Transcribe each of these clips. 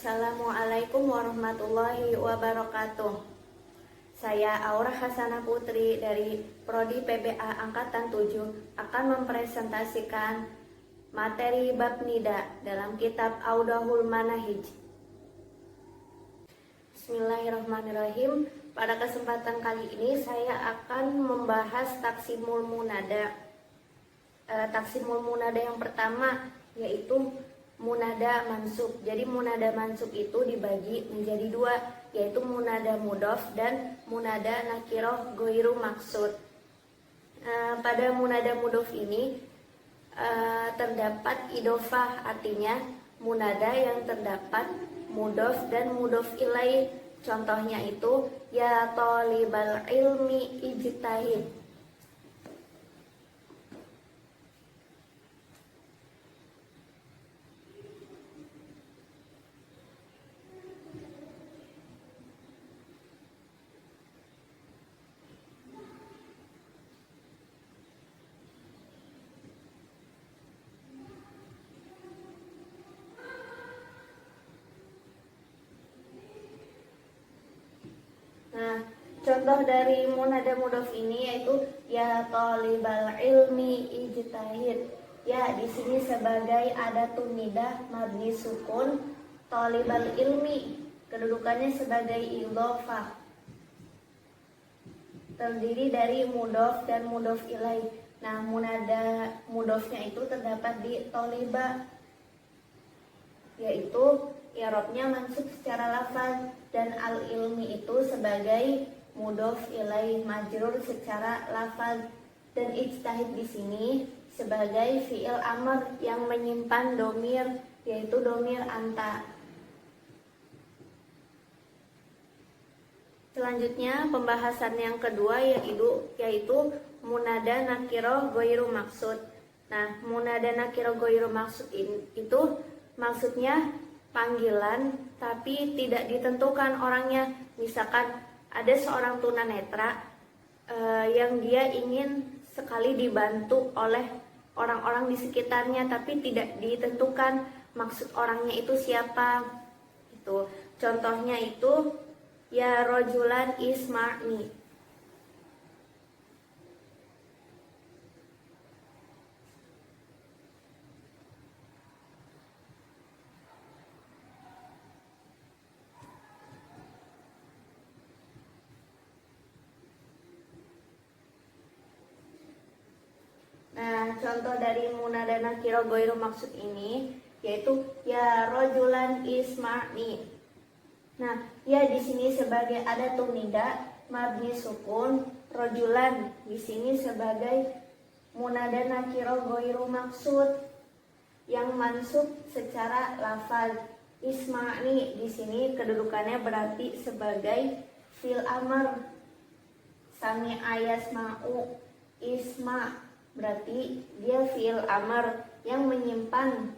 Assalamualaikum warahmatullahi wabarakatuh. Saya Aura Hasanah Putri dari Prodi PBA Angkatan 7 akan mempresentasikan materi bab nida dalam kitab Audahul Manahij. Bismillahirrahmanirrahim. Pada kesempatan kali ini saya akan membahas taksimul munada. Taksimul munada yang pertama yaitu munada mansub. Jadi munada mansub itu dibagi menjadi dua, yaitu munada mudhof dan munada nakiroh goiru maksud. Pada munada mudhof ini terdapat idofah, artinya munada yang terdapat mudhof dan mudhof ilaih. Contohnya itu ya thalibal ilmi ijtahid. Nah, contoh dari munada mudhof ini yaitu ya thalibal ilmi ijtahid. Ya, di sini sebagai adatun nidah mabni sukun, thalibal ilmi kedudukannya sebagai idhofah. Terdiri dari mudhof dan mudhof ilaih. Nah, munada mudhofnya itu terdapat di thaliba, yaitu i'rabnya mansub secara lafaz, dan al-ilmi itu sebagai mudhof ilaih majrur secara lafaz, dan ijtahid di sini sebagai fi'il amr yang menyimpan domir, yaitu domir anta. Selanjutnya pembahasan yang kedua yaitu munada nakiroh goiru maksud. Nah, munada nakiroh goiru maksud itu maksudnya panggilan tapi tidak ditentukan orangnya. Misalkan ada seorang tunanetra yang dia ingin sekali dibantu oleh orang-orang di sekitarnya, tapi tidak ditentukan maksud orangnya itu siapa. Itu contohnya itu ya rojulan isma'ni. Nah, contoh dari munada nakiro goiru maksud ini yaitu ya rojulan isma'ni. Nah, ya di sini sebagai adatun nida mabni sukun, rojulan di sini sebagai munada nakiro goiru maksud yang mansub secara lafaz. Isma'ni di sini kedudukannya berarti sebagai fil amr. Sami ayasma'u, isma berarti dia fi'il amr yang menyimpan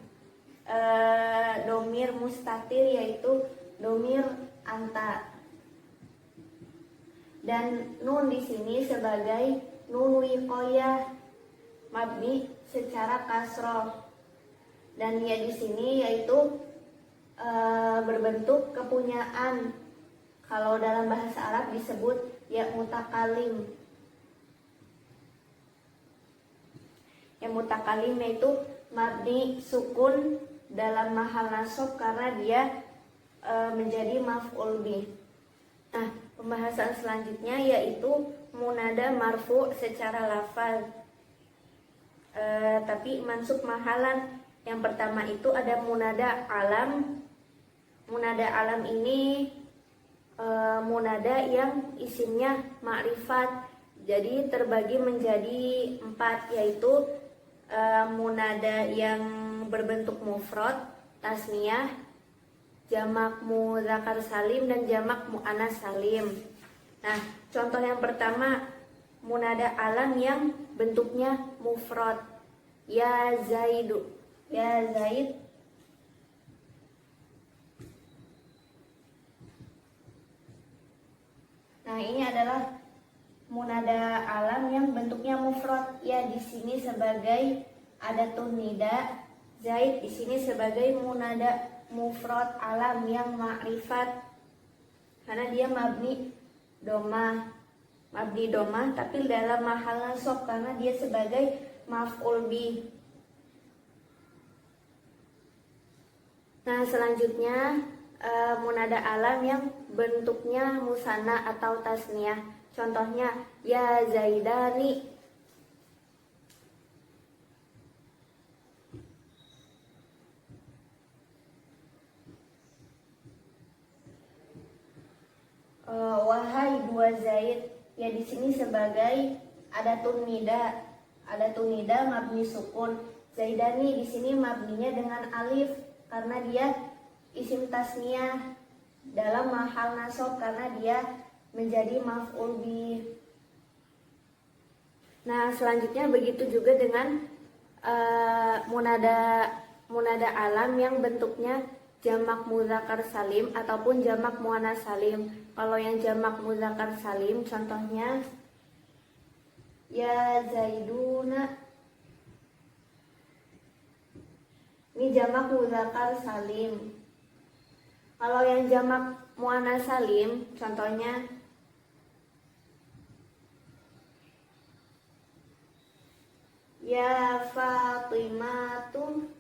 domir mustatir, yaitu domir anta. Dan nun di sini sebagai nun wiqayah mabni secara kasroh. Dan ya di sini yaitu berbentuk kepunyaan. Kalau dalam bahasa Arab disebut ya mutakalim. Yang mutakalim yaitu mabni sukun dalam mahal nasab karena dia menjadi maf'ul bih. Nah, pembahasan selanjutnya yaitu munada marfu secara lafaz tapi mansub mahalan. Yang pertama itu ada munada alam. Munada alam ini munada yang isimnya ma'rifat. Jadi terbagi menjadi 4, yaitu munada yang berbentuk mufrad, tasniyah, jamak muzakkar salim, dan jamak muannas salim. Nah, contoh yang pertama munada alam yang bentuknya mufrad. Ya zaidu, ya zaid. Nah, ini adalah munada alam yang bentuknya mufrad. Ya di sini sebagai adatun nida, zaid di sini sebagai munada mufrad alam yang ma'rifat, karena dia mabni domah tapi dalam mahal nasab karena dia sebagai maf'ul bih. Nah, selanjutnya munada alam yang bentuknya musanna atau tasniyah. Contohnya ya zaidani. Wahai dua Zaid, ya di sini sebagai adatun nida mabni sukun. Zaidani di sini mabninya dengan alif karena dia isim tasniyah dalam mahal nasab karena dia menjadi maf'ul bih. Nah, selanjutnya begitu juga dengan munada alam yang bentuknya jamak muzakkar salim ataupun jamak muannas salim. Kalau yang jamak muzakkar salim contohnya ya zaiduna. Ini jamak muzakkar salim. Kalau yang jamak muannas salim contohnya ya Fatimatu.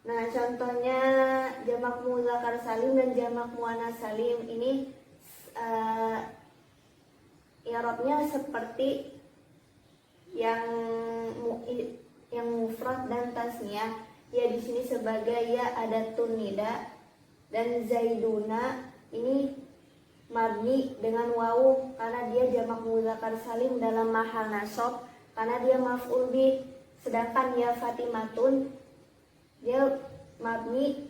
Nah, contohnya jamak muzakkar salim dan jamak muannas salim ini i'rabnya seperti yang mufrad dan tasniyah. Ya di sini sebagai ya adatun nida, dan zaiduna ini mabni dengan wawu karena dia jamak muzakkar salim dalam mahal nasab karena dia maf'ul bih. Sedangkan ya Fatimatun dia mabni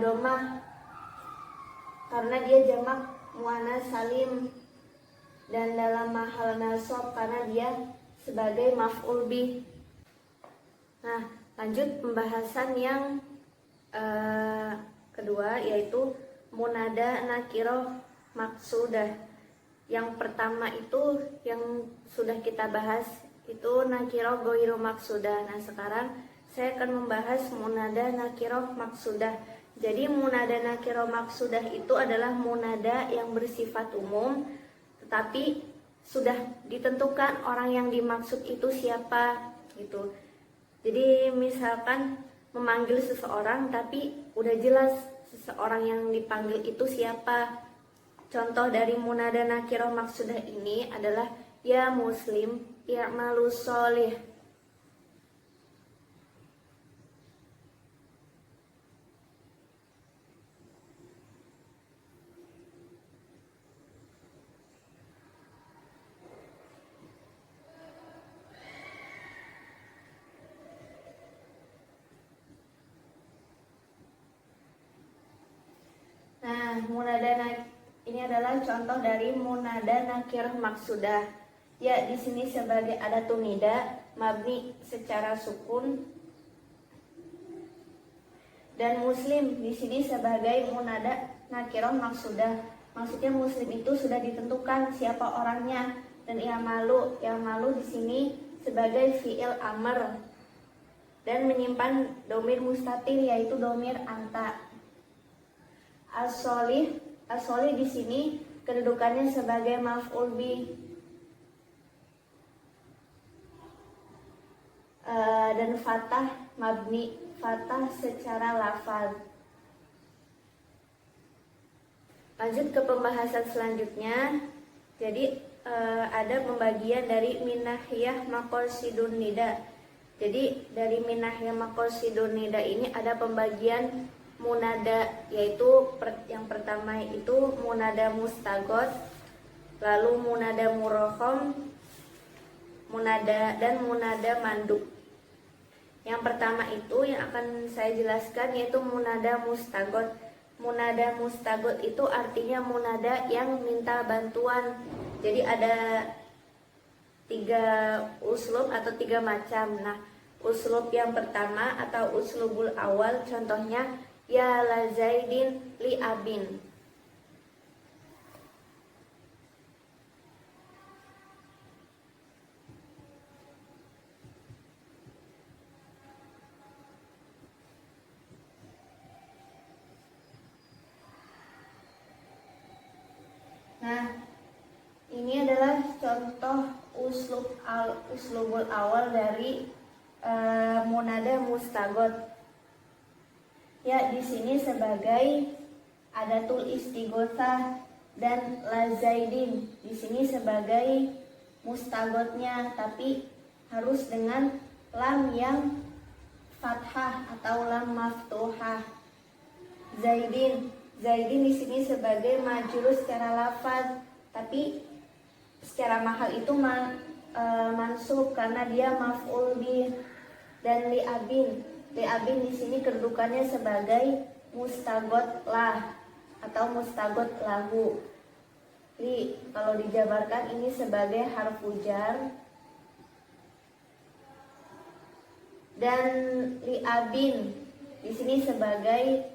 domah karena dia jamak muannas salim dan dalam mahal nasab karena dia sebagai maf'ul bih. Nah, lanjut pembahasan yang kedua yaitu munada nakiroh maksudah. Yang pertama itu yang sudah kita bahas itu nakiroh ghairu maksudah. Nah, sekarang saya akan membahas munada nakiroh maksudah. Jadi munada nakiroh maksudah itu adalah munada yang bersifat umum tetapi sudah ditentukan orang yang dimaksud itu siapa gitu. Jadi misalkan memanggil seseorang tapi udah jelas seseorang yang dipanggil itu siapa. Contoh dari munada nakiroh maksudah ini adalah ya muslim i'malu sholih. Nah, ini adalah contoh dari munada nakirah maksudah. Ya, di sini sebagai adatun nida mabni secara sukun, dan muslim di sini sebagai munada nakirah maksudah. Maksudnya muslim itu sudah ditentukan siapa orangnya, dan i'malu di sini sebagai fi'il amr dan menyimpan domir mustatir yaitu domir anta. As-sholih di sini kedudukannya sebagai maf'ul bih. Dan fatah mabni, fatah secara lafal. Lanjut ke pembahasan selanjutnya. Jadi ada pembagian dari minahiyah maqasidun nida. Jadi dari minahiyah maqasidun nida ini ada pembagian munada, yaitu yang pertama itu munada mustagod, lalu munada murokhom, munada dan munada manduk. Yang pertama itu yang akan saya jelaskan yaitu munada mustagod. Munada mustagod itu artinya munada yang minta bantuan. Jadi ada 3 uslub atau 3 macam. Nah, uslub yang pertama atau uslubul awal contohnya ya la zaidin li abin. uslubul awal dari munada mustagot. Ya, di sini sebagai adatul istighosah dan lazaidin. Di sini sebagai mustagotnya, tapi harus dengan lam yang fathah atau lam maftuhah. Zaidin di sini sebagai majrur secara lafaz, tapi secara mahal itu mansub karena dia maf'ul bih. Dan li'abin di sini kedudukannya sebagai mustagot lah atau mustagot lahu. Li kalau dijabarkan ini sebagai harfu jar. Dan li'abin di sini sebagai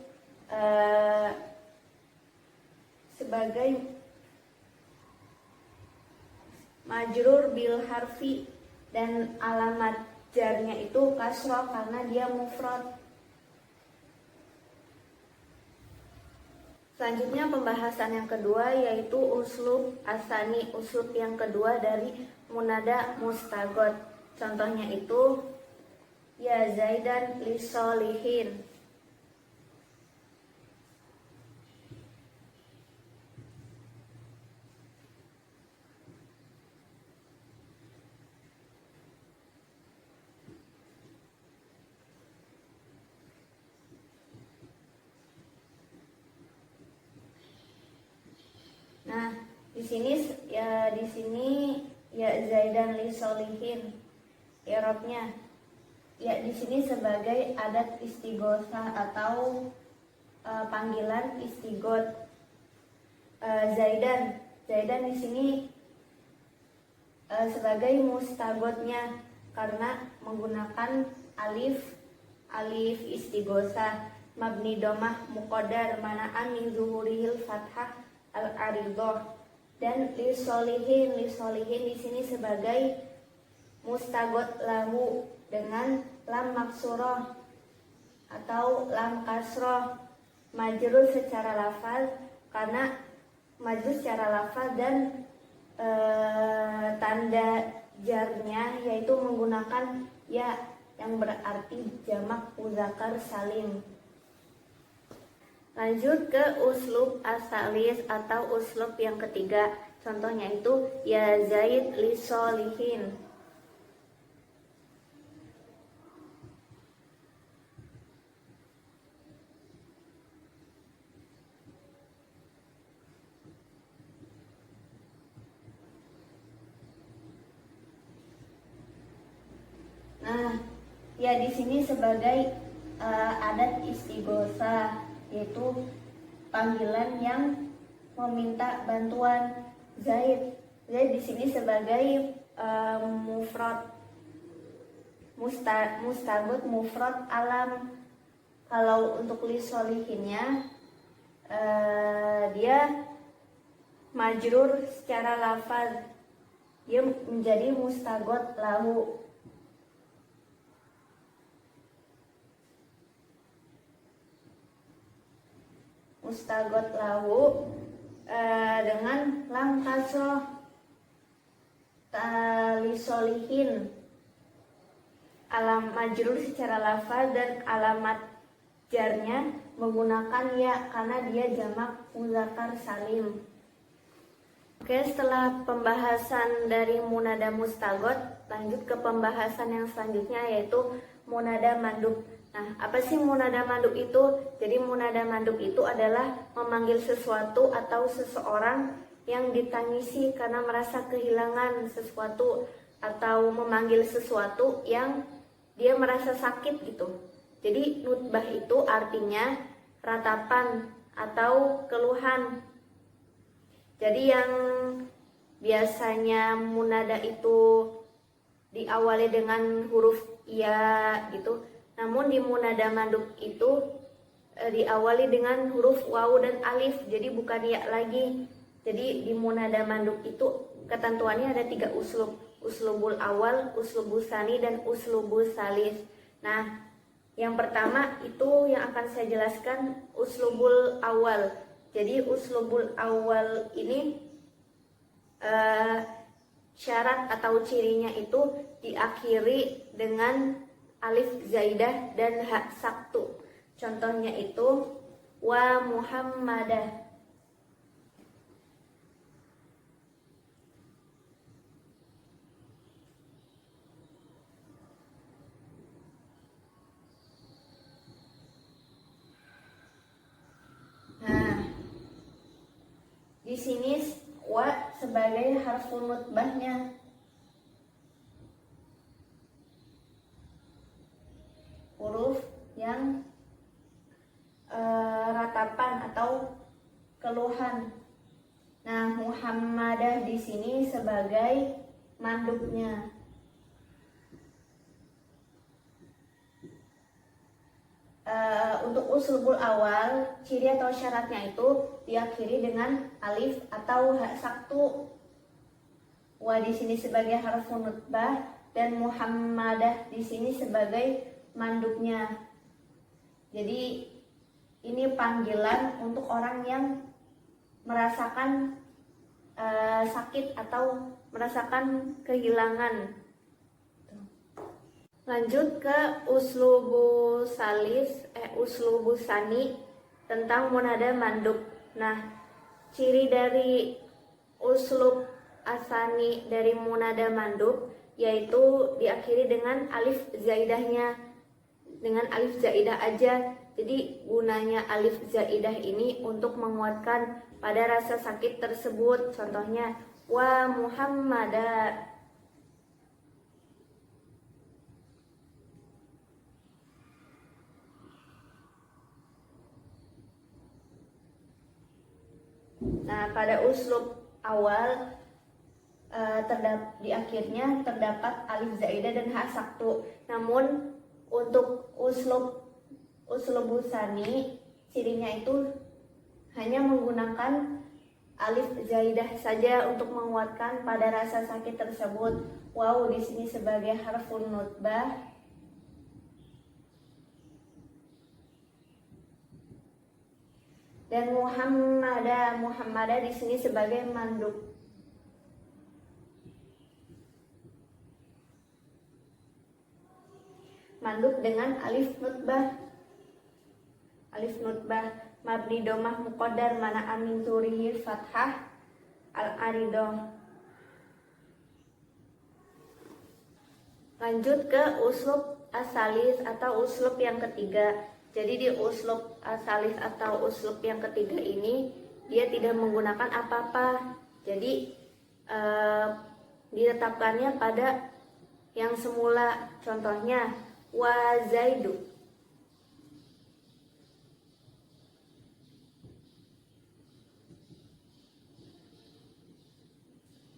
majrur bil harfi, dan alamat jarnya itu kasroh karena dia mufrad. Selanjutnya pembahasan yang kedua yaitu uslub asani, uslub yang kedua dari munada mustagot. Contohnya itu ya Zaidan li solihin. Nah, di sini ya Zaidan li solihin. I'rabnya ya di sini sebagai adat istighosah atau panggilan istighot. Zaidan di sini sebagai mustagotnya karena menggunakan alif istighosah mabni domah muqaddar mana'an min zuhurihil fathah al-aridoh. Dan li solihin di sini sebagai mustagot lahu dengan lam maksurah atau lam kasroh, majrur secara lafaz karena majrur secara lafaz dan tanda jarnya yaitu menggunakan ya yang berarti jamak muzakkar salim. Lanjut ke uslub asalis atau uslub yang ketiga. Contohnya itu ya Zaid li solihin. Nah, ya di sini sebagai adat istighosah, yaitu panggilan yang meminta bantuan. Zaid di sini sebagai mufrad, mustagot mufrad alam. Kalau untuk li solihinnya dia majrur secara lafaz, dia menjadi mustagot lahu. Mustagot lahu dengan lam kasroh li solihin, alam majrur secara lafaz dan alamat jarnya menggunakan ya karena dia jamak muzakkar salim. Oke, setelah pembahasan dari munada mustagot, lanjut ke pembahasan yang selanjutnya yaitu munada mandub. Nah, apa sih munada mandub itu? Jadi munada mandub itu adalah memanggil sesuatu atau seseorang yang ditangisi karena merasa kehilangan sesuatu, atau memanggil sesuatu yang dia merasa sakit gitu. Jadi nutbah itu artinya ratapan atau keluhan. Jadi yang biasanya munada itu diawali dengan huruf ya gitu, namun di munada mandub itu diawali dengan huruf waw dan alif, jadi bukan ya lagi. Jadi di munada mandub itu ketentuannya ada 3 uslub: uslubul awal, uslubus tsani, dan uslubus salis. Nah, yang pertama itu yang akan saya jelaskan uslubul awal. Jadi uslubul awal ini syarat atau cirinya itu diakhiri dengan alif zaidah dan ha saktu. Contohnya itu wa Muhammadah. Nah, di sini wa sebagai harful nutbahnya. Huruf yang ratapan atau keluhan. Nah, Muhammadah di sini sebagai manduknya. Untuk uslubul awal, ciri atau syaratnya itu diakhiri dengan alif atau ha saktu. Wa di sini sebagai harfun nutbah dan Muhammadah di sini sebagai manduknya. Jadi ini panggilan untuk orang yang merasakan sakit atau merasakan kehilangan. Lanjut ke uslubu uslubu sani tentang munada manduk. Nah, ciri dari uslub asani dari munada manduk yaitu diakhiri dengan alif zaidahnya, dengan alif zaidah aja. Jadi gunanya alif zaidah ini untuk menguatkan pada rasa sakit tersebut. Contohnya wa Muhammadah. Nah, pada uslub awal di akhirnya terdapat alif zaidah dan ha saktu. Namun untuk uslub busani cirinya itu hanya menggunakan alif zaidah saja untuk menguatkan pada rasa sakit tersebut. Waw di sini sebagai harfun nutbah. Dan Muhammadah di sini sebagai manduk. Manduk dengan alif nutbah. Alif nutbah mabni domah muqaddar mana amin turihi fathah al-aridah. Lanjut ke uslub asalis atau uslub yang ketiga. Jadi di uslub asalis atau uslub yang ketiga ini dia tidak menggunakan apa-apa. Jadi ditetapkannya pada yang semula. Contohnya wa Zaidu.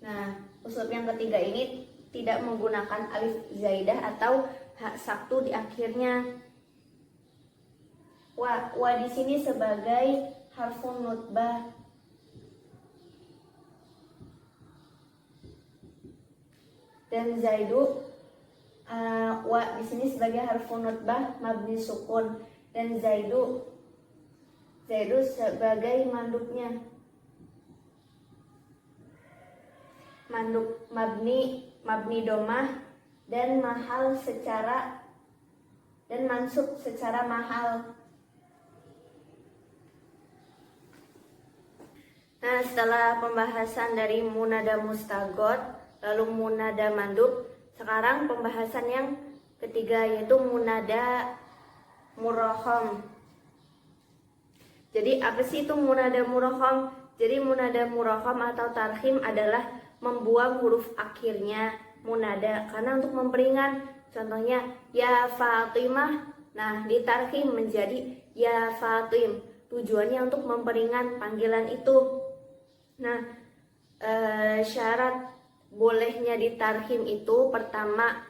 Nah, uslub yang ketiga ini tidak menggunakan alif zaidah atau ha saktu di akhirnya. Wa di sini sebagai harfun nutbah. Dan Zaidu wa di sini sebagai harfun nutbah mabni sukun. Dan Zaidu sebagai manduknya. Manduk mabni domah dan mahal secara dan mansub secara mahal. Nah, setelah pembahasan dari munada mustagod, lalu munada mandub, sekarang pembahasan yang ketiga yaitu munada murahham. Jadi apa sih itu munada murahham? Jadi munada murahham atau tarhim adalah membuang huruf akhirnya munada karena untuk memperingan. Contohnya ya Fatimah. Nah, ditarhim menjadi ya Fatim. Tujuannya untuk memperingan panggilan itu. Nah, syarat bolehnya ditarhim itu pertama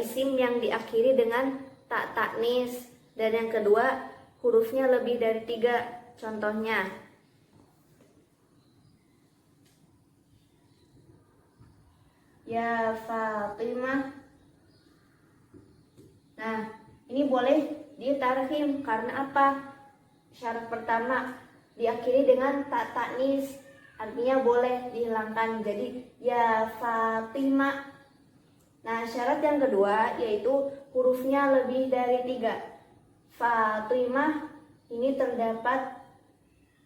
isim yang diakhiri dengan tak taknis, dan yang kedua hurufnya lebih dari 3. Contohnya ya Fatimah. Nah, ini boleh ditarhim karena apa? Syarat pertama diakhiri dengan tak taknis. artinya boleh dihilangkan, jadi ya Fatimah. Nah, syarat yang kedua yaitu hurufnya lebih dari 3. Fatimah ini terdapat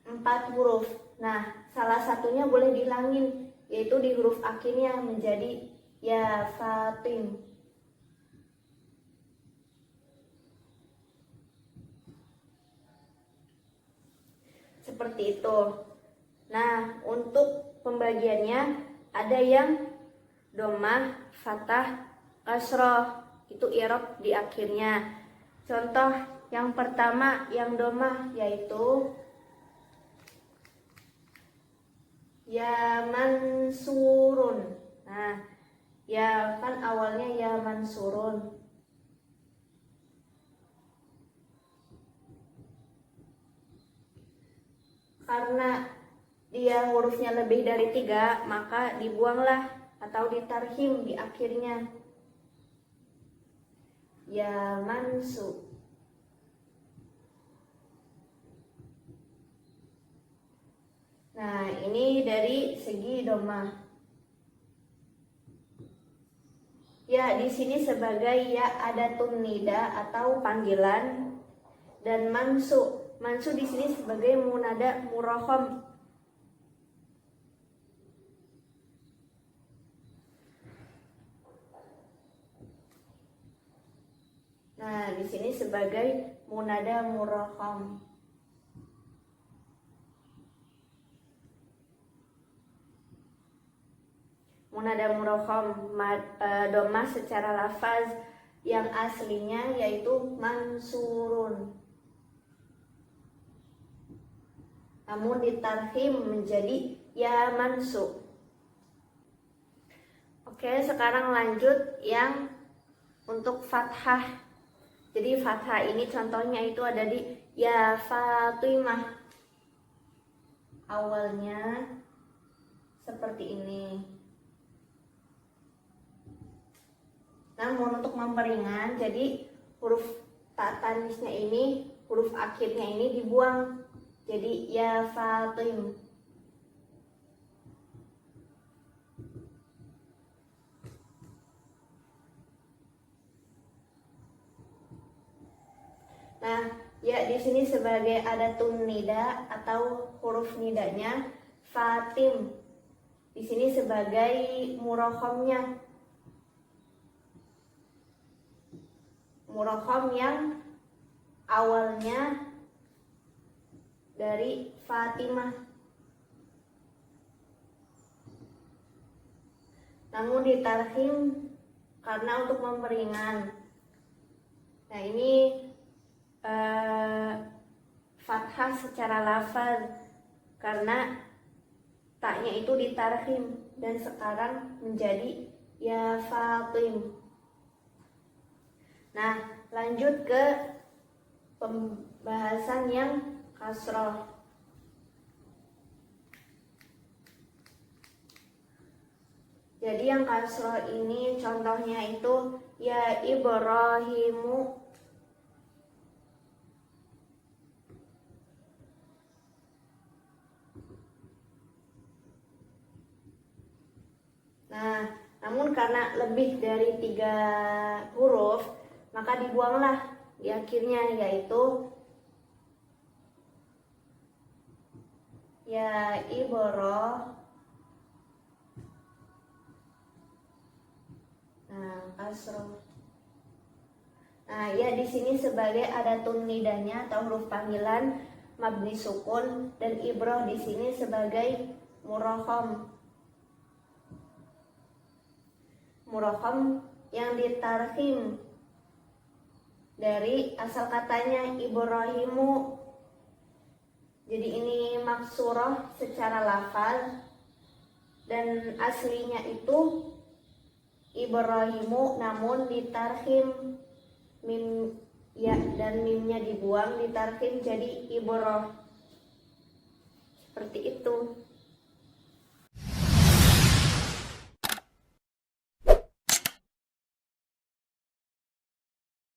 4 huruf. Nah, salah satunya boleh dihilangin, yaitu di huruf akhirnya menjadi ya Fatim. Seperti itu. Nah, untuk pembagiannya ada yang domah, fathah, kasroh, itu i'rab di akhirnya. Contoh yang pertama yang domah yaitu ya mansurun. Nah, ya kan awalnya ya mansurun. Karena dia hurufnya lebih dari 3, maka dibuanglah atau ditarhim di akhirnya. Ya mansu. Nah, ini dari segi domah. Ya, di sini sebagai ya adatun nida atau panggilan, dan mansu. Mansu di sini sebagai munada murakham. Nah, di sini sebagai munada murakham. Munada murakham domah secara lafaz yang aslinya yaitu mansurun. Namun ditarhim menjadi ya mansu. Oke, sekarang lanjut yang untuk fathah. Jadi fathah ini contohnya itu ada di ya Fatimah. Awalnya seperti ini. Namun untuk memperingan, jadi huruf ta tanisnya ini, huruf akhirnya ini dibuang. Jadi ya Fatim. Nah, ya di sini sebagai adatun nida atau huruf nidanya Fatim. Di sini sebagai murokhamnya. Murakham yang awalnya dari Fatimah. Namun ditarhim karena untuk memperingan. Nah, ini fathah secara lafaz karena taknya itu ditarhim dan sekarang menjadi ya Fatim. Nah, lanjut ke pembahasan yang kasroh. Jadi yang kasroh ini contohnya itu ya Ibrahimu. Nah, namun karena lebih dari 3 huruf, maka dibuanglah di akhirnya, yaitu ya Ibroh. Nah, kasroh. Nah, ya di sini sebagai adatun nidanya atau huruf panggilan mabni sukun, dan ibroh di sini sebagai murakham. Murakham yang ditarhim dari asal katanya Ibrahimu. Jadi ini maksurah secara lafal dan aslinya itu Ibrahimu, namun ditarhim mim ya dan mimnya dibuang, ditarhim jadi Ibroh. Seperti itu.